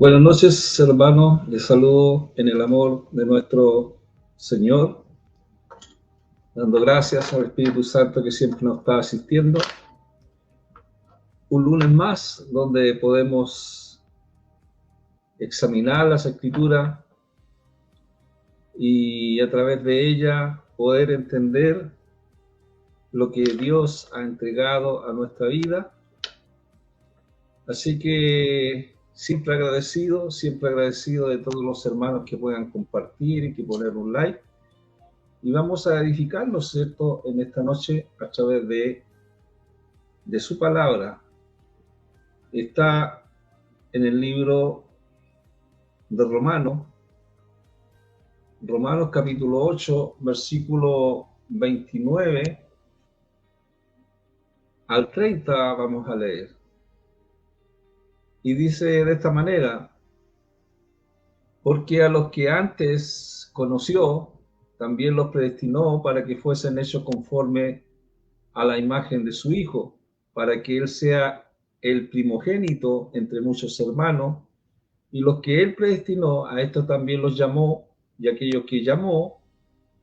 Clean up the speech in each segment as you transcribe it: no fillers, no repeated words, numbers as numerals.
Buenas noches, hermanos. Les saludo en el amor de nuestro Señor, dando gracias al Espíritu Santo que siempre nos está asistiendo. Un lunes más donde podemos examinar las Escrituras y a través de ella poder entender lo que Dios ha entregado a nuestra vida. Así que siempre agradecido de todos los hermanos que puedan compartir y que poner un like. Y vamos a edificarnos, ¿cierto?, en esta noche a través de su palabra. Está en el libro de Romanos capítulo 8, versículo 29 al 30 vamos a leer. Y dice de esta manera: porque a los que antes conoció, también los predestinó para que fuesen hechos conforme a la imagen de su Hijo, para que Él sea el primogénito entre muchos hermanos. Y los que Él predestinó, a estos también los llamó, y aquellos que llamó,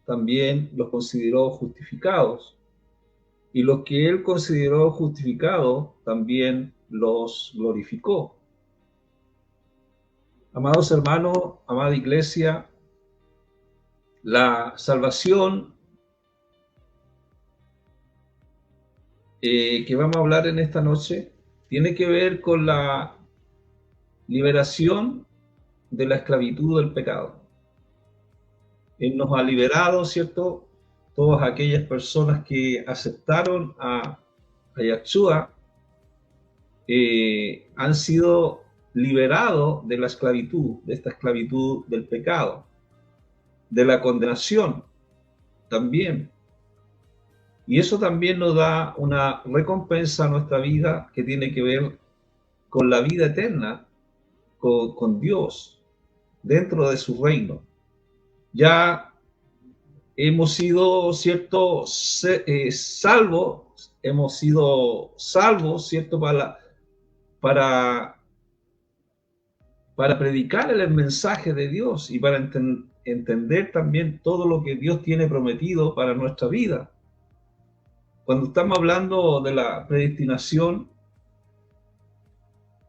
también los consideró justificados. Y los que Él consideró justificados, también los glorificó. Amados hermanos, amada iglesia, la salvación que vamos a hablar en esta noche tiene que ver con la liberación de la esclavitud del pecado. Él nos ha liberado, ¿cierto? Todas aquellas personas que aceptaron a Yahshua han sido liberados de la esclavitud, de esta esclavitud del pecado, de la condenación también. Y eso también nos da una recompensa a nuestra vida que tiene que ver con la vida eterna, con Dios, dentro de su reino. Ya hemos sido, ¿cierto?, salvos, hemos sido salvos, ¿cierto?, para predicar el mensaje de Dios y para entender también todo lo que Dios tiene prometido para nuestra vida. Cuando estamos hablando de la predestinación,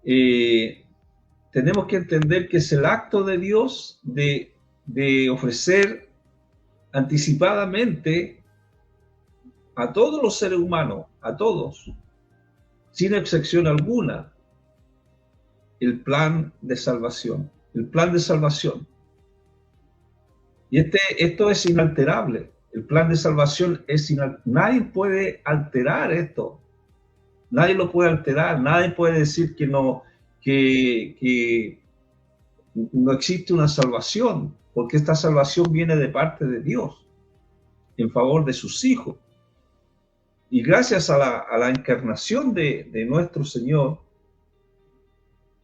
tenemos que entender que es el acto de Dios de ofrecer anticipadamente a todos los seres humanos, a todos, sin excepción alguna, el plan de salvación, Y esto es inalterable. El plan de salvación es nadie puede alterar esto. Nadie lo puede alterar, nadie puede decir que no existe una salvación, porque esta salvación viene de parte de Dios, en favor de sus hijos. Y gracias a la encarnación de nuestro Señor,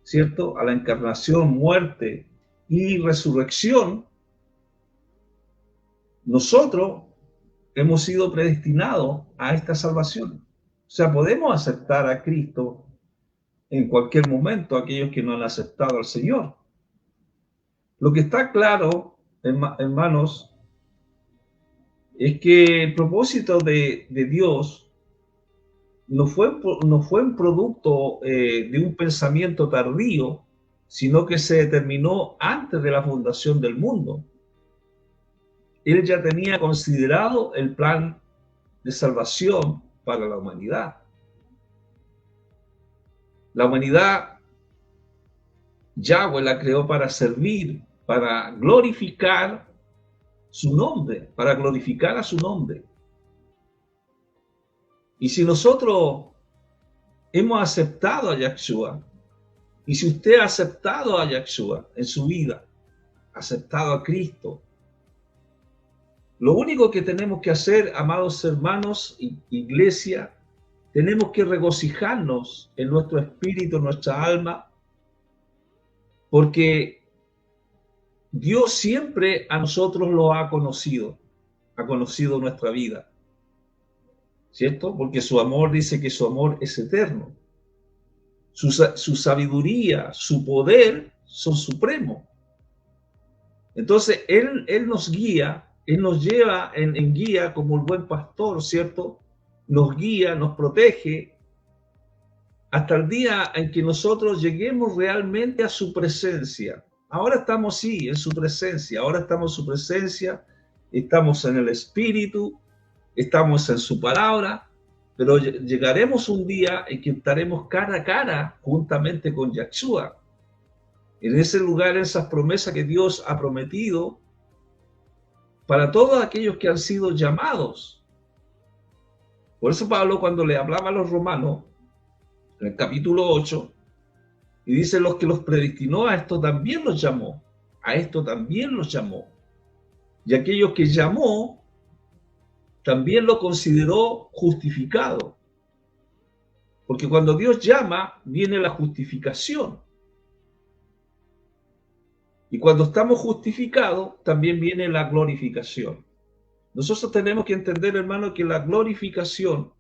¿cierto?, a la encarnación, muerte y resurrección, nosotros hemos sido predestinados a esta salvación. O sea, podemos aceptar a Cristo en cualquier momento, aquellos que no han aceptado al Señor. Lo que está claro, hermanos, es que el propósito de Dios no fue un producto de un pensamiento tardío, sino que se determinó antes de la fundación del mundo. Él ya tenía considerado el plan de salvación para la humanidad. La humanidad, Yahweh la creó para servir, para glorificar su nombre, para glorificar a su nombre. Y si nosotros hemos aceptado a Yahshua, y si usted ha aceptado a Yahshua en su vida, aceptado a Cristo, lo único que tenemos que hacer, amados hermanos, iglesia, tenemos que regocijarnos en nuestro espíritu, en nuestra alma, porque Dios siempre a nosotros lo ha conocido nuestra vida, ¿cierto? Porque su amor, dice que su amor es eterno. Su sabiduría, su poder son supremos. Entonces, Él nos guía, Él nos lleva en guía como el buen pastor, ¿cierto? Nos guía, nos protege, hasta el día en que nosotros lleguemos realmente a su presencia. Ahora estamos, sí, en su presencia, ahora estamos en su presencia, estamos en el Espíritu, estamos en su palabra, pero llegaremos un día en que estaremos cara a cara juntamente con Yahshua. En ese lugar, esas promesas que Dios ha prometido para todos aquellos que han sido llamados. Por eso Pablo, cuando le hablaba a los romanos, en el capítulo 8, y dice: los que los predestinó, a esto también los llamó, a esto también los llamó. Y aquellos que llamó, también lo consideró justificado. Porque cuando Dios llama, viene la justificación. Y cuando estamos justificados, también viene la glorificación. Nosotros tenemos que entender, hermano, que la glorificación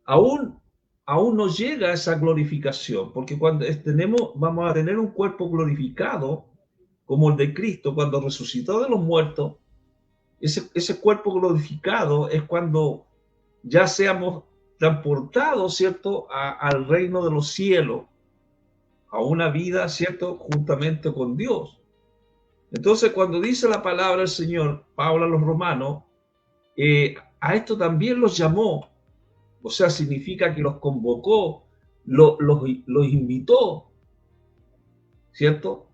aún no llega a esa glorificación, porque cuando vamos a tener un cuerpo glorificado, como el de Cristo, cuando resucitó de los muertos. Ese cuerpo glorificado es cuando ya seamos transportados, ¿cierto?, al reino de los cielos, a una vida, ¿cierto?, juntamente con Dios. Entonces, cuando dice la palabra del Señor, Pablo a los romanos, a esto también los llamó, o sea, significa que los convocó, los invitó, ¿cierto?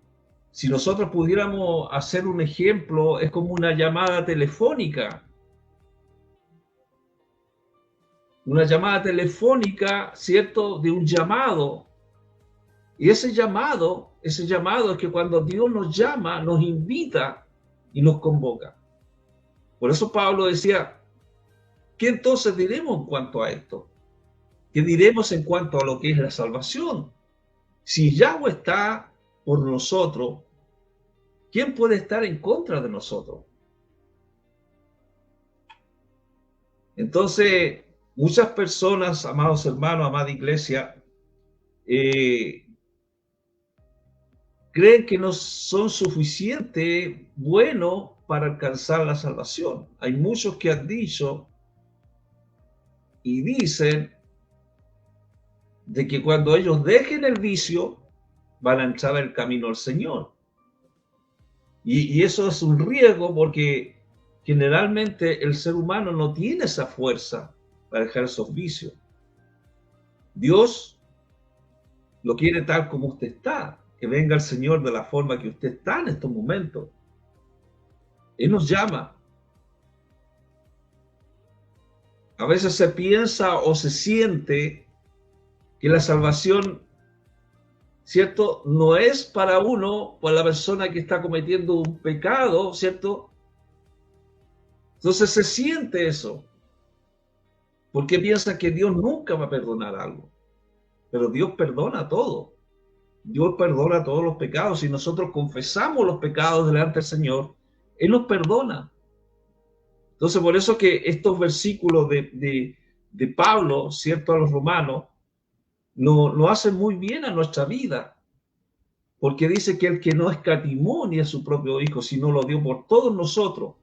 Si nosotros pudiéramos hacer un ejemplo, es como una llamada telefónica. Una llamada telefónica, ¿cierto?, de un llamado. Y ese llamado es que cuando Dios nos llama, nos invita y nos convoca. Por eso Pablo decía: ¿qué entonces diremos en cuanto a esto? ¿Qué diremos en cuanto a lo que es la salvación? Si Yahweh está por nosotros, ¿quién puede estar en contra de nosotros? Entonces, muchas personas, amados hermanos, amada iglesia, creen que no son suficientemente buenos para alcanzar la salvación. Hay muchos que han dicho y dicen de que cuando ellos dejen el vicio, van a entrar el camino al Señor. Y eso es un riesgo, porque generalmente el ser humano no tiene esa fuerza para dejar esos vicios. Dios lo quiere tal como usted está, que venga el Señor de la forma que usted está en estos momentos. Él nos llama. A veces se piensa o se siente que la salvación, ¿cierto?, no es para uno, para la persona que está cometiendo un pecado, ¿cierto? Entonces se siente eso, porque piensa que Dios nunca va a perdonar algo. Pero Dios perdona todo. Dios perdona todos los pecados. Si nosotros confesamos los pecados delante del Señor, Él nos perdona. Entonces, por eso que estos versículos de Pablo, ¿cierto?, a los romanos, no hacen muy bien a nuestra vida, porque dice que el que no escatimó ni a su propio Hijo, sino lo dio por todos nosotros.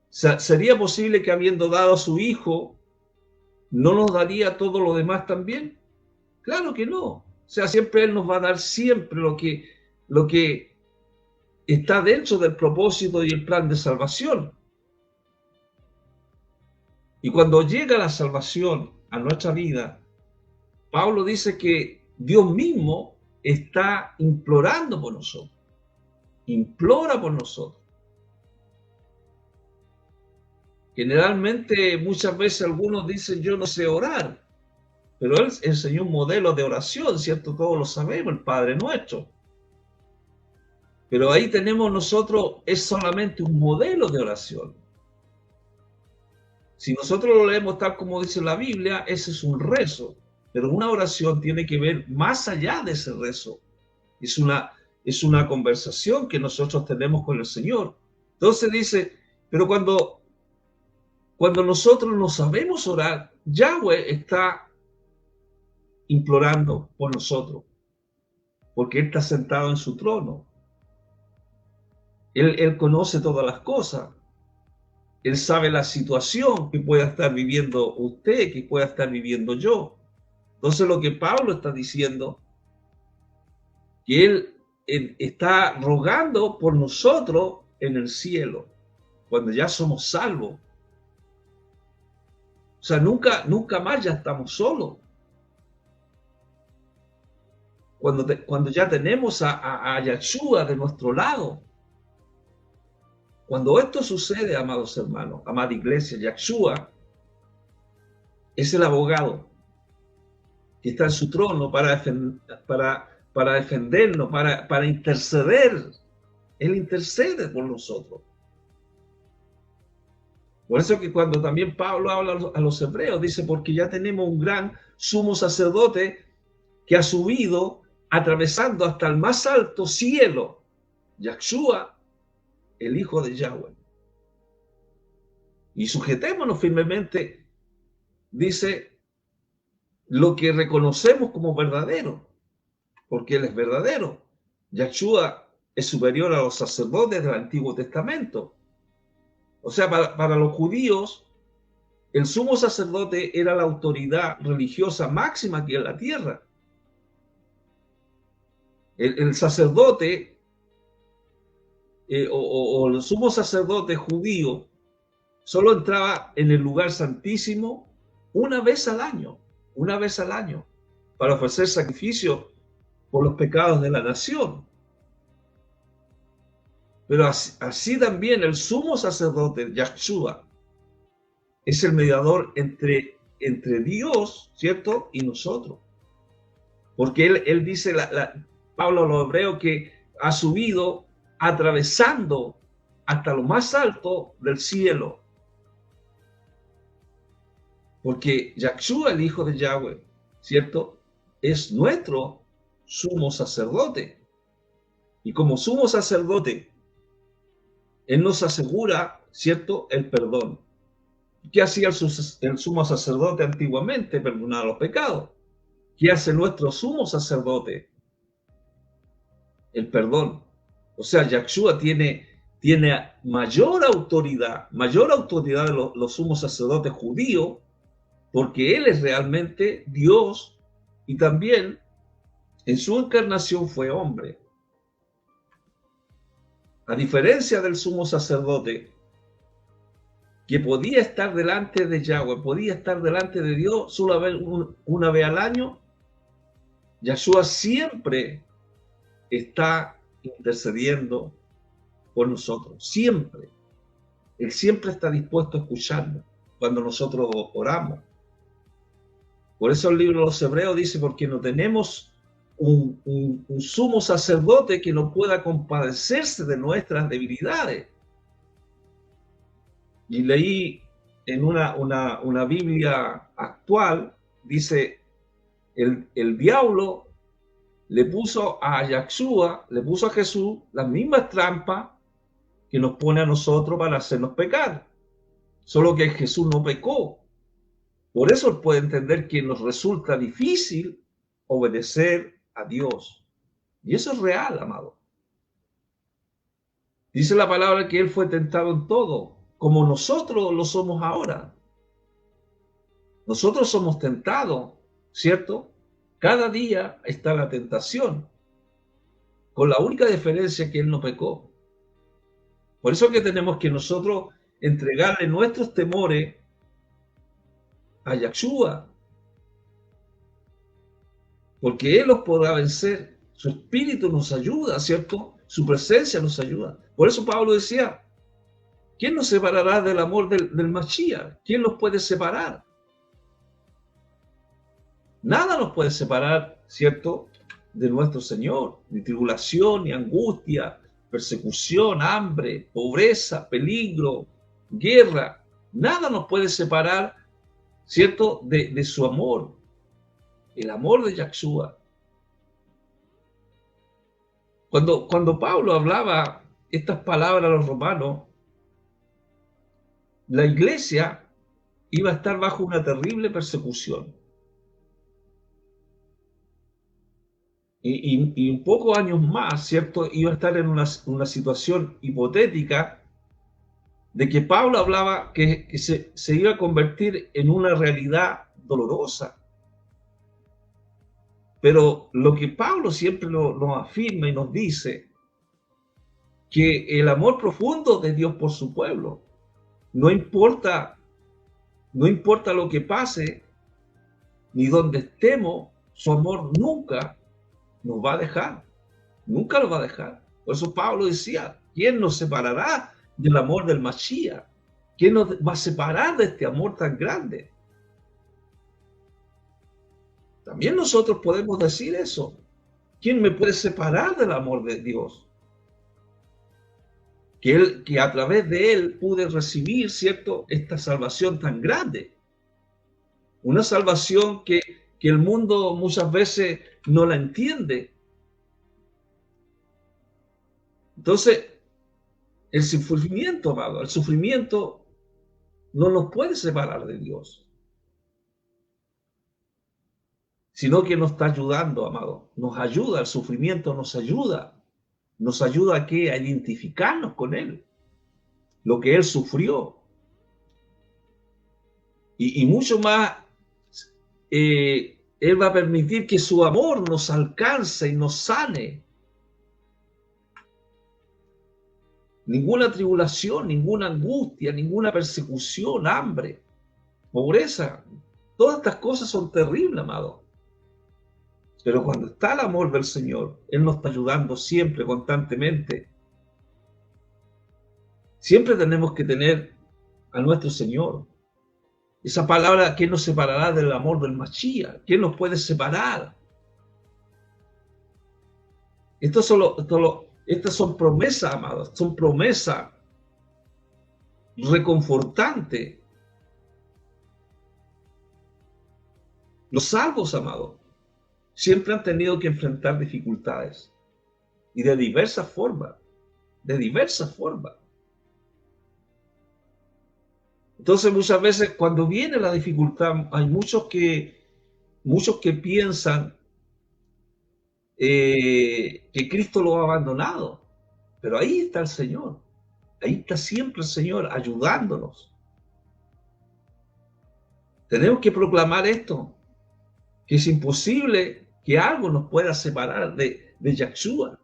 ¿Sería posible que, habiendo dado a su Hijo, no nos daría todo lo demás también? Claro que no. O sea, siempre Él nos va a dar siempre lo que está dentro del propósito y el plan de salvación. Y cuando llega la salvación a nuestra vida, Pablo dice que Dios mismo está implorando por nosotros. Implora por nosotros. Generalmente, muchas veces algunos dicen: yo no sé orar. Pero Él enseñó un modelo de oración, ¿cierto? Todos lo sabemos, el Padre Nuestro. Pero ahí tenemos nosotros, es solamente un modelo de oración. Si nosotros lo leemos tal como dice la Biblia, ese es un rezo. Pero una oración tiene que ver más allá de ese rezo. Es una conversación que nosotros tenemos con el Señor. Entonces dice, pero cuando nosotros no sabemos orar, Yahweh está implorando por nosotros. porque Él está sentado en su trono. Él conoce todas las cosas. Él sabe la situación que pueda estar viviendo usted, que pueda estar viviendo yo. Entonces lo que Pablo está diciendo, que él está rogando por nosotros en el cielo, cuando ya somos salvos. O sea, nunca más ya estamos solos. Cuando ya tenemos a Yahshua de nuestro lado. Cuando esto sucede, amados hermanos, amada iglesia, Yahshua es el abogado que está en su trono para defendernos, para interceder. Él intercede por nosotros. Por eso que cuando también Pablo habla a los hebreos, dice, porque ya tenemos un gran sumo sacerdote que ha subido atravesando hasta el más alto cielo, Yahshua, el Hijo de Yahweh. Y sujetémonos firmemente, dice, lo que reconocemos como verdadero, porque Él es verdadero. Yahshua es superior a los sacerdotes del Antiguo Testamento. O sea, para los judíos, el sumo sacerdote era la autoridad religiosa máxima aquí en la tierra. El sacerdote o el sumo sacerdote judío solo entraba en el lugar santísimo una vez al año, para ofrecer sacrificio por los pecados de la nación. Pero así también el sumo sacerdote, Yahshua, es el mediador entre Dios, ¿cierto? Y nosotros. Porque él dice, Pablo a los hebreos, que ha subido atravesando hasta lo más alto del cielo. Porque Yahshua, el Hijo de Yahweh, ¿cierto? Es nuestro sumo sacerdote. Y como sumo sacerdote, Él nos asegura, ¿cierto?, el perdón. ¿Qué hacía el sumo sacerdote antiguamente? Perdonar los pecados. ¿Qué hace nuestro sumo sacerdote? El perdón. O sea, Yahshua tiene mayor autoridad de los sumos sacerdotes judíos, porque Él es realmente Dios y también en su encarnación fue hombre. A diferencia del sumo sacerdote, que podía estar delante de Yahweh, podía estar delante de Dios solo una vez al año, Yahshua siempre está intercediendo por nosotros, siempre. Él siempre está dispuesto a escucharnos cuando nosotros oramos. Por eso el libro de los Hebreos dice, porque no tenemos un sumo sacerdote que no pueda compadecerse de nuestras debilidades. Y leí en una Biblia actual, dice, el diablo le puso a Yahshua, le puso a Jesús las mismas trampas que nos pone a nosotros para hacernos pecar. Solo que Jesús no pecó. Por eso él puede entender que nos resulta difícil obedecer a Dios. Y eso es real, amado. Dice la palabra que él fue tentado en todo, como nosotros lo somos ahora. Nosotros somos tentados, ¿cierto? Cada día está la tentación, con la única diferencia que él no pecó. Por eso que tenemos que nosotros entregarle nuestros temores a Yahshua, porque Él los podrá vencer. Su espíritu nos ayuda, ¿cierto? Su presencia nos ayuda. Por eso Pablo decía, ¿quién nos separará del amor del Mashiach? ¿Quién nos puede separar? Nada nos puede separar, ¿cierto?, de nuestro Señor. Ni tribulación, ni angustia, persecución, hambre, pobreza, peligro, guerra. Nada nos puede separar, ¿cierto?, de su amor. El amor de Yahshua. Cuando Pablo hablaba estas palabras a los romanos, la iglesia iba a estar bajo una terrible persecución. y un pocos años más, ¿cierto? Iba a estar en una situación hipotética de que Pablo hablaba que se iba a convertir en una realidad dolorosa. Pero lo que Pablo siempre nos afirma y nos dice, que el amor profundo de Dios por su pueblo, no importa, no importa lo que pase, ni donde estemos, su amor nunca nos va a dejar, nunca lo va a dejar. Por eso Pablo decía, ¿quién nos separará del amor del Mashiach? ¿Quién nos va a separar de este amor tan grande? También nosotros podemos decir eso. ¿Quién me puede separar del amor de Dios? Que a través de él pude recibir, ¿cierto?, esta salvación tan grande. Una salvación que el mundo muchas veces no la entiende. Entonces, el sufrimiento, amado, el sufrimiento no nos puede separar de Dios, sino que nos está ayudando, amado. Nos ayuda, el sufrimiento nos ayuda. Nos ayuda a qué? A identificarnos con Él, lo que Él sufrió. Y mucho más, Él va a permitir que su amor nos alcance y nos sane. Ninguna tribulación, ninguna angustia, ninguna persecución, hambre, pobreza, todas estas cosas son terribles, amado. Pero cuando está el amor del Señor, Él nos está ayudando siempre, constantemente. Siempre tenemos que tener a nuestro Señor. Esa palabra, ¿quién nos separará del amor del Mashiach? ¿Quién nos puede separar? Estas son promesas, amados, son promesas reconfortantes. Los salvos, amados, siempre han tenido que enfrentar dificultades y de diversas formas, de diversas formas. Entonces muchas veces cuando viene la dificultad hay muchos que piensan que Cristo lo ha abandonado, pero ahí está el Señor, ahí está siempre el Señor ayudándonos. Tenemos que proclamar esto, que es imposible que algo nos pueda separar de Yahshua.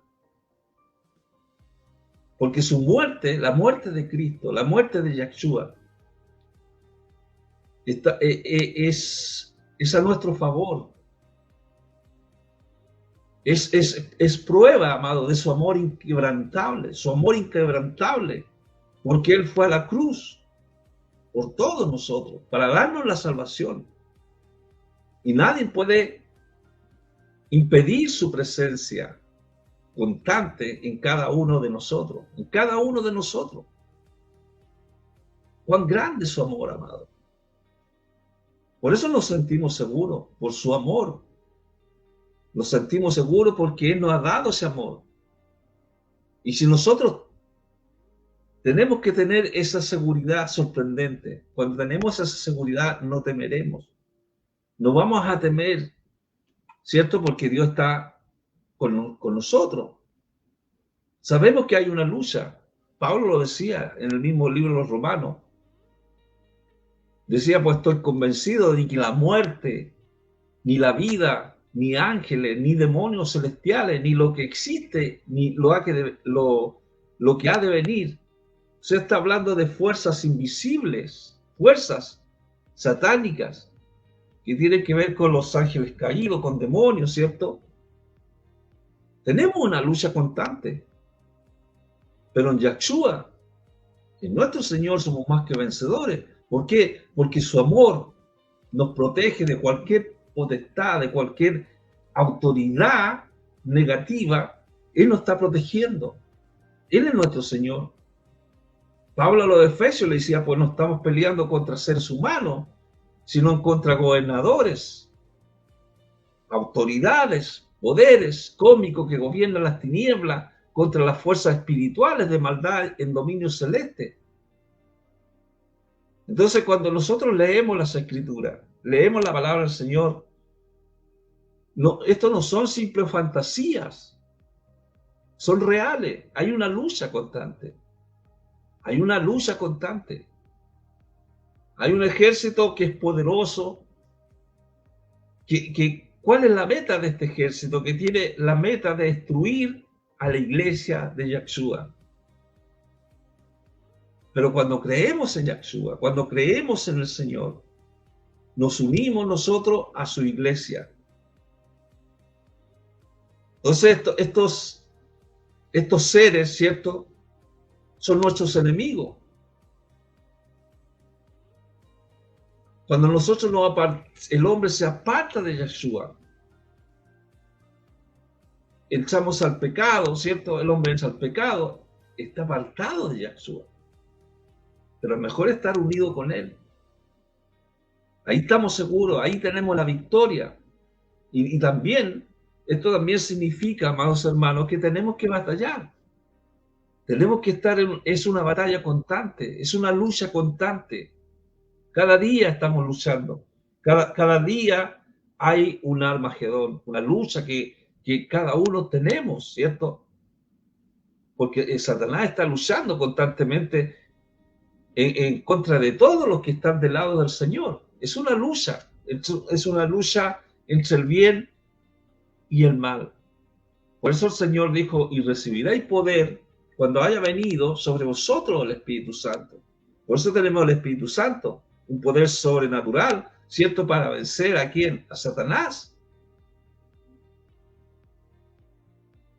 Porque su muerte, la muerte de Cristo, la muerte de Yahshua, es a nuestro favor. Es prueba, amado, de su amor inquebrantable, porque Él fue a la cruz por todos nosotros, para darnos la salvación. Y nadie puede impedir su presencia constante en cada uno de nosotros, en cada uno de nosotros. Cuán grande es su amor, amado. Por eso nos sentimos seguros, por su amor. Nos sentimos seguros porque Él nos ha dado ese amor. Y si nosotros tenemos que tener esa seguridad sorprendente, cuando tenemos esa seguridad no temeremos. No vamos a temer, ¿cierto? Porque Dios está con nosotros. Sabemos que hay una lucha. Pablo lo decía en el mismo libro de los Romanos. Decía, pues estoy convencido de que la muerte, ni la vida, ni ángeles, ni demonios celestiales, ni lo que existe, ni lo que ha de venir. Se está hablando de fuerzas invisibles, fuerzas satánicas, que tienen que ver con los ángeles caídos, con demonios, ¿cierto? Tenemos una lucha constante. Pero en Yahshua, en nuestro Señor, somos más que vencedores. ¿Por qué? Porque su amor nos protege de cualquier potestad, de cualquier autoridad negativa. Él nos está protegiendo. Él es nuestro Señor. Pablo a los Efesios le decía, pues no estamos peleando contra seres humanos, sino contra gobernadores, autoridades, poderes cósmicos que gobiernan las tinieblas, contra las fuerzas espirituales de maldad en dominio celeste. Entonces, cuando nosotros leemos las Escrituras, leemos la palabra del Señor, No, esto no son simples fantasías, son reales. Hay una lucha constante. Hay una lucha constante. Hay un ejército que es poderoso. ¿Cuál es la meta de este ejército? Que tiene la meta de destruir a la iglesia de Yahshua. Pero cuando creemos en Yahshua, cuando creemos en el Señor, nos unimos nosotros a su iglesia. Entonces estos seres, ¿cierto?, son nuestros enemigos. Cuando nosotros el hombre se aparta de Yahshua, echamos al pecado, ¿cierto? El hombre echa al pecado, está apartado de Yahshua. Pero es mejor estar unido con Él. Ahí estamos seguros, ahí tenemos la victoria. Y también, esto también significa, amados hermanos, que tenemos que batallar. Tenemos que estar es una batalla constante, es una lucha constante. Cada día estamos luchando. Cada día hay un Armagedón, una lucha que cada uno tenemos, ¿cierto? Porque Satanás está luchando constantemente en contra de todos los que están del lado del Señor. Es una lucha entre el bien y el mal. Por eso el Señor dijo, y recibiréis poder cuando haya venido sobre vosotros el Espíritu Santo. Por eso tenemos el Espíritu Santo, un poder sobrenatural, ¿cierto? Para vencer ¿a quién? A Satanás.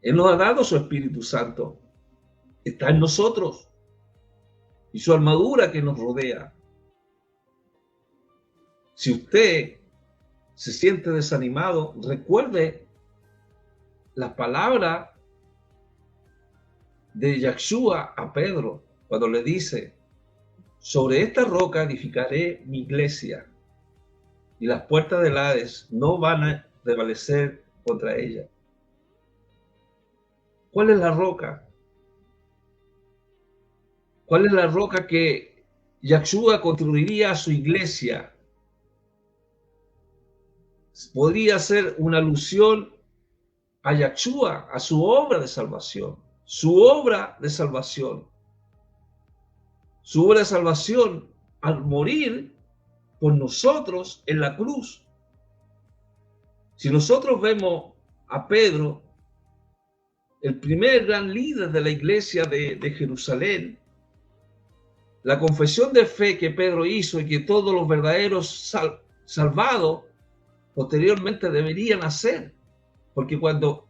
Él nos ha dado su Espíritu Santo. Está en nosotros. Y su armadura que nos rodea. Si usted se siente desanimado, recuerde las palabras de Yahshua a Pedro cuando le dice, sobre esta roca edificaré mi iglesia y las puertas del Hades no van a prevalecer contra ella. ¿Cuál es la roca? ¿Cuál es la roca que Yahshua construiría a su iglesia? Podría ser una alusión a Yahshua, a su obra de salvación. Su obra de salvación. Su obra de salvación al morir por nosotros en la cruz. Si nosotros vemos a Pedro, el primer gran líder de la iglesia de Jerusalén, la confesión de fe que Pedro hizo y que todos los verdaderos salvados posteriormente deberían hacer, porque cuando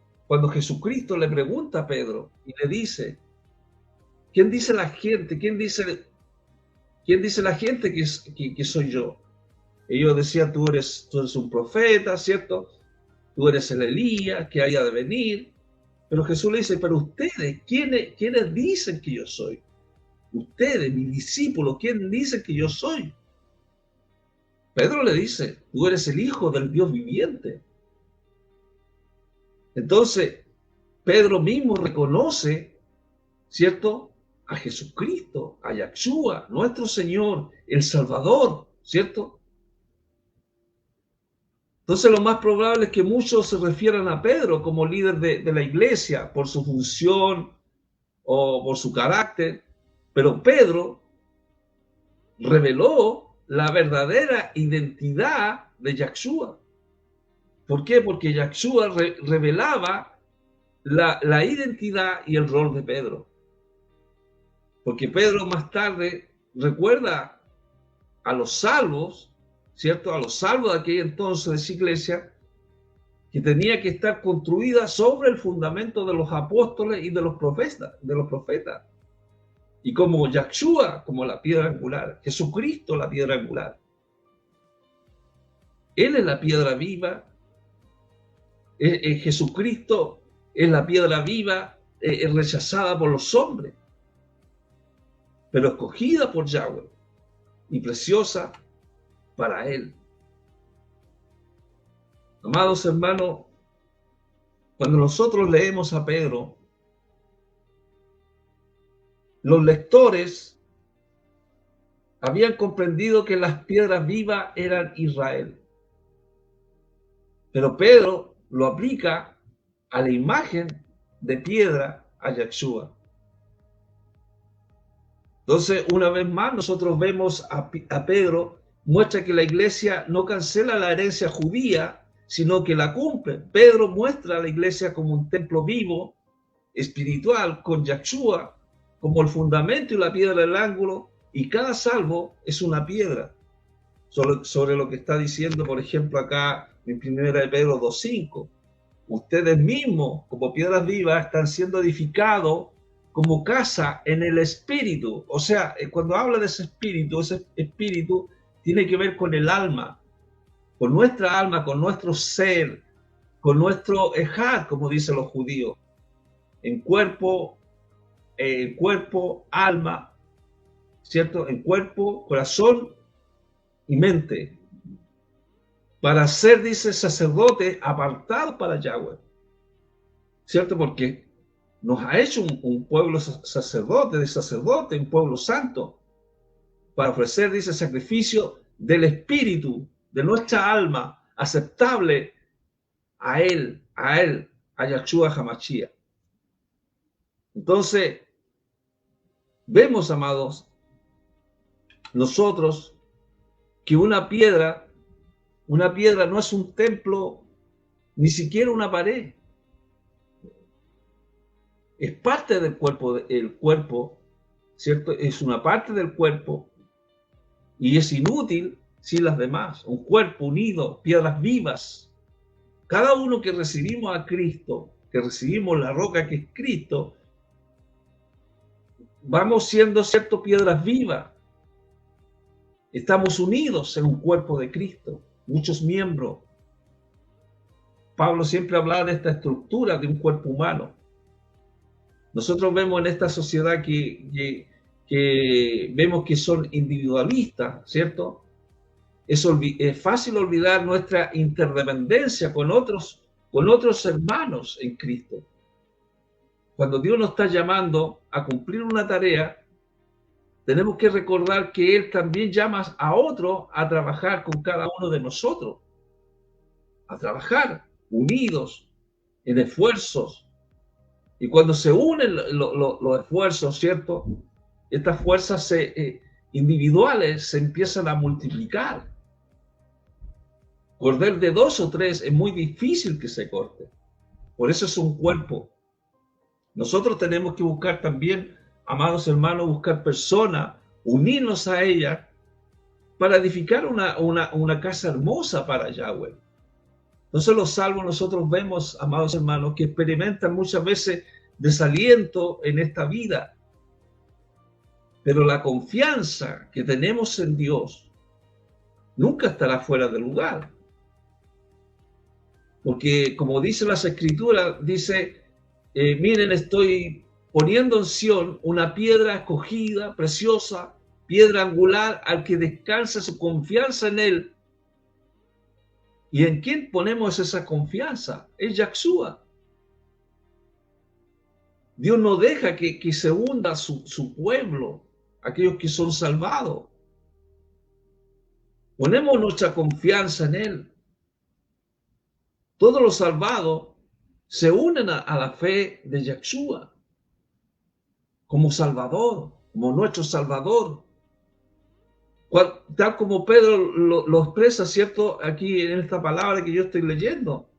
Jesucristo le pregunta a Pedro y le dice, ¿quién dice la gente? ¿Quién dice la gente que soy yo? Ellos decían, tú eres un profeta, ¿cierto? Tú eres el Elías que haya de venir. Pero Jesús le dice, pero ustedes, ¿quiénes dicen que yo soy? Ustedes, mis discípulos, ¿quién dicen que yo soy? Pedro le dice, tú eres el Hijo del Dios viviente. Entonces, Pedro mismo reconoce, ¿cierto?, a Jesucristo, a Yahshua, nuestro Señor, el Salvador, ¿cierto? Entonces, lo más probable es que muchos se refieran a Pedro como líder de la iglesia por su función o por su carácter, pero Pedro reveló la verdadera identidad de Yahshua. ¿Por qué? Porque Yahshua revelaba la identidad y el rol de Pedro. Porque Pedro más tarde recuerda a los salvos, ¿cierto? A los salvos de aquel entonces de esa iglesia, que tenía que estar construida sobre el fundamento de los apóstoles y de los profetas. Y como Yahshua, como la piedra angular, Jesucristo la piedra angular. Él es la piedra viva, Jesucristo es la piedra viva, rechazada por los hombres, pero escogida por Yahweh y preciosa para Él. Amados hermanos, cuando nosotros leemos a Pedro, los lectores habían comprendido que las piedras vivas eran Israel. Pero Pedro lo aplica a la imagen de piedra a Yahshua. Entonces, una vez más, nosotros vemos a Pedro, muestra que la iglesia no cancela la herencia judía, sino que la cumple. Pedro muestra a la iglesia como un templo vivo, espiritual, con Yahshua como el fundamento y la piedra del ángulo, y cada salvo es una piedra. Sobre lo que está diciendo, por ejemplo, acá en 1 de Pedro 2:5. Ustedes mismos, como piedras vivas, están siendo edificados como casa en el espíritu. O sea, cuando habla de ese espíritu tiene que ver con el alma, con nuestra alma, con nuestro ser, con nuestro ejad, como dicen los judíos, en cuerpo, alma, ¿cierto? En cuerpo, corazón y mente. Para ser, dice, sacerdote apartado para Yahweh, ¿cierto? Porque nos ha hecho un pueblo sacerdote, un pueblo santo, para ofrecer, dice, sacrificio del espíritu, de nuestra alma, aceptable a él, a Yahshua HaMashiach. Entonces, vemos, amados, nosotros que una piedra no es un templo, ni siquiera una pared. Es parte del cuerpo, ¿cierto? Es una parte del cuerpo y es inútil sin las demás. Un cuerpo unido, piedras vivas. Cada uno que recibimos a Cristo, que recibimos la roca que es Cristo, vamos siendo, ¿cierto?, piedras vivas. Estamos unidos en un cuerpo de Cristo, muchos miembros. Pablo siempre hablaba de esta estructura de un cuerpo humano. Nosotros vemos en esta sociedad que vemos que son individualistas, ¿cierto? Es fácil olvidar nuestra interdependencia con otros hermanos en Cristo. Cuando Dios nos está llamando a cumplir una tarea, tenemos que recordar que Él también llama a otros a trabajar con cada uno de nosotros, a trabajar unidos en esfuerzos. Y cuando se unen los esfuerzos, ¿cierto? Estas fuerzas individuales se empiezan a multiplicar. Cordel de 2 o 3 es muy difícil que se corte. Por eso es un cuerpo. Nosotros tenemos que buscar también, amados hermanos, buscar personas, unirnos a ellas para edificar una casa hermosa para Yahweh. Entonces los salvos nosotros vemos, amados hermanos, que experimentan muchas veces desaliento en esta vida. Pero la confianza que tenemos en Dios nunca estará fuera de lugar. Porque como dicen las Escrituras, dice, miren, estoy poniendo en Sión una piedra escogida, preciosa, piedra angular, al que descansa su confianza en Él. ¿Y en quién ponemos esa confianza? Es Yahshua. Dios no deja que se hunda su pueblo, aquellos que son salvados. Ponemos nuestra confianza en Él. Todos los salvados se unen a la fe de Yahshua como Salvador, como nuestro Salvador. Tal como Pedro lo expresa, ¿cierto? Aquí en esta palabra que yo estoy leyendo.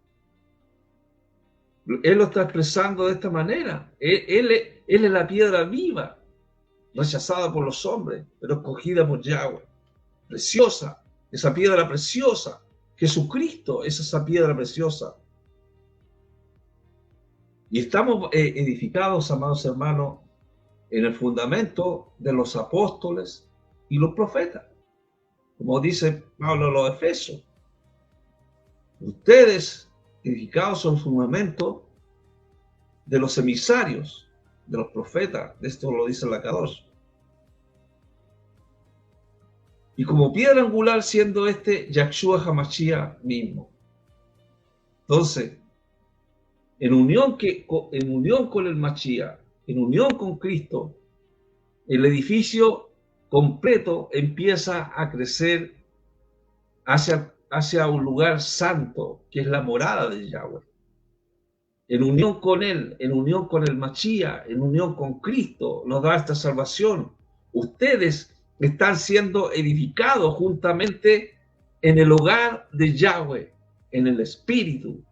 Él lo está expresando de esta manera. Él es la piedra viva, rechazada por los hombres, pero escogida por Yahweh. Preciosa, esa piedra preciosa. Jesucristo es esa piedra preciosa. Y estamos edificados, amados hermanos, en el fundamento de los apóstoles y los profetas. Como dice Pablo a los Efesios. Ustedes edificados son el fundamento de los emisarios, de los profetas. De esto lo dice la Kadosh. Y como piedra angular siendo Yahshua HaMashiach mismo. Entonces, en unión con el Mashiach, en unión con Cristo, el edificio completo empieza a crecer hacia hacia un lugar santo, que es la morada de Yahweh. En unión con Él, en unión con el Mashiach, en unión con Cristo, nos da esta salvación. Ustedes están siendo edificados juntamente en el hogar de Yahweh, en el Espíritu.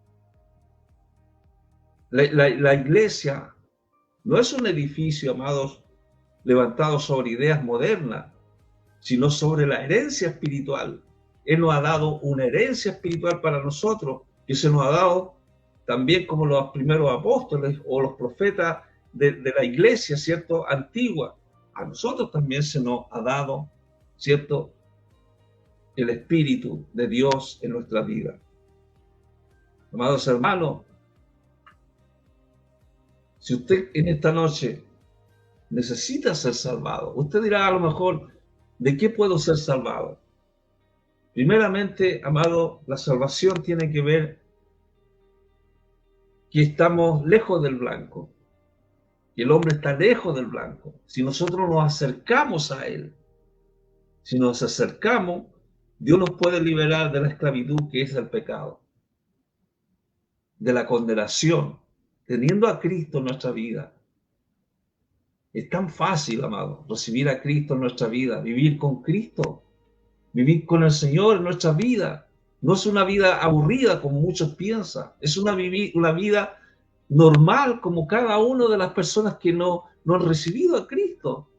La iglesia no es un edificio, amados, levantado sobre ideas modernas, sino sobre la herencia espiritual. Él nos ha dado una herencia espiritual para nosotros, que se nos ha dado también como los primeros apóstoles o los profetas de la iglesia, ¿cierto?, antigua. A nosotros también se nos ha dado, ¿cierto?, el Espíritu de Dios en nuestra vida. Amados hermanos, si usted en esta noche necesita ser salvado, usted dirá a lo mejor, ¿de qué puedo ser salvado? Primeramente, amado, la salvación tiene que ver que estamos lejos del blanco, que el hombre está lejos del blanco. Si nosotros nos acercamos a Él, si nos acercamos, Dios nos puede liberar de la esclavitud que es el pecado, de la condenación, teniendo a Cristo en nuestra vida. Es tan fácil, amado, recibir a Cristo en nuestra vida, vivir con Cristo, vivir con el Señor en nuestra vida. No es una vida aburrida como muchos piensan, es una vida normal como cada una de las personas que no han recibido a Cristo.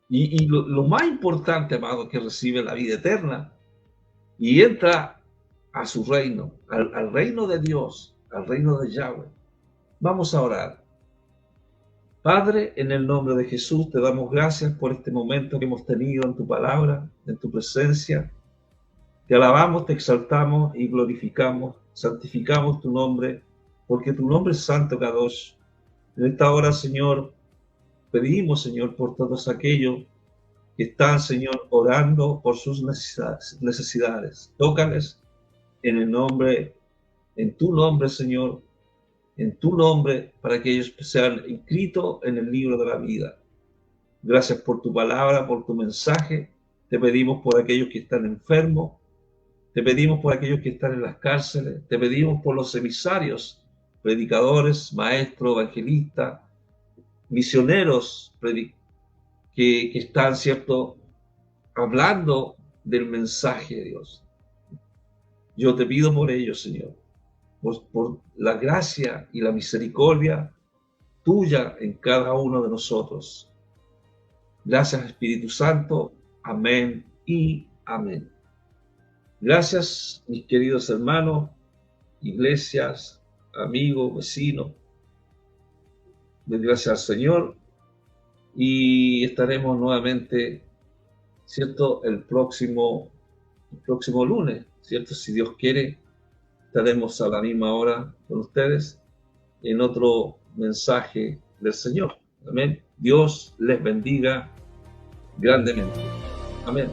Y lo más importante, amado, que recibe la vida eterna y entra a su reino, al reino de Dios, al reino de Yahweh. Vamos a orar. Padre, en el nombre de Jesús, te damos gracias por este momento que hemos tenido en tu palabra, en tu presencia. Te alabamos, te exaltamos y glorificamos, santificamos tu nombre, porque tu nombre es santo, Kadosh. En esta hora, Señor, pedimos, Señor, por todos aquellos que están, Señor, orando por sus necesidades. Tócales en el nombre, en tu nombre, Señor, en tu nombre, para que ellos sean inscritos en el libro de la vida. Gracias por tu palabra, por tu mensaje. Te pedimos por aquellos que están enfermos. Te pedimos por aquellos que están en las cárceles. Te pedimos por los emisarios, predicadores, maestros, evangelistas, misioneros que están, ¿cierto?, hablando del mensaje de Dios. Yo te pido por ellos, Señor, por la gracia y la misericordia tuya en cada uno de nosotros. Gracias, Espíritu Santo. Amén y amén. Gracias, mis queridos hermanos, iglesias, amigos, vecinos. Gracias al Señor. Y estaremos nuevamente, ¿cierto?, el próximo lunes, ¿cierto? Si Dios quiere, estaremos a la misma hora con ustedes en otro mensaje del Señor. Amén. Dios les bendiga grandemente. Amén.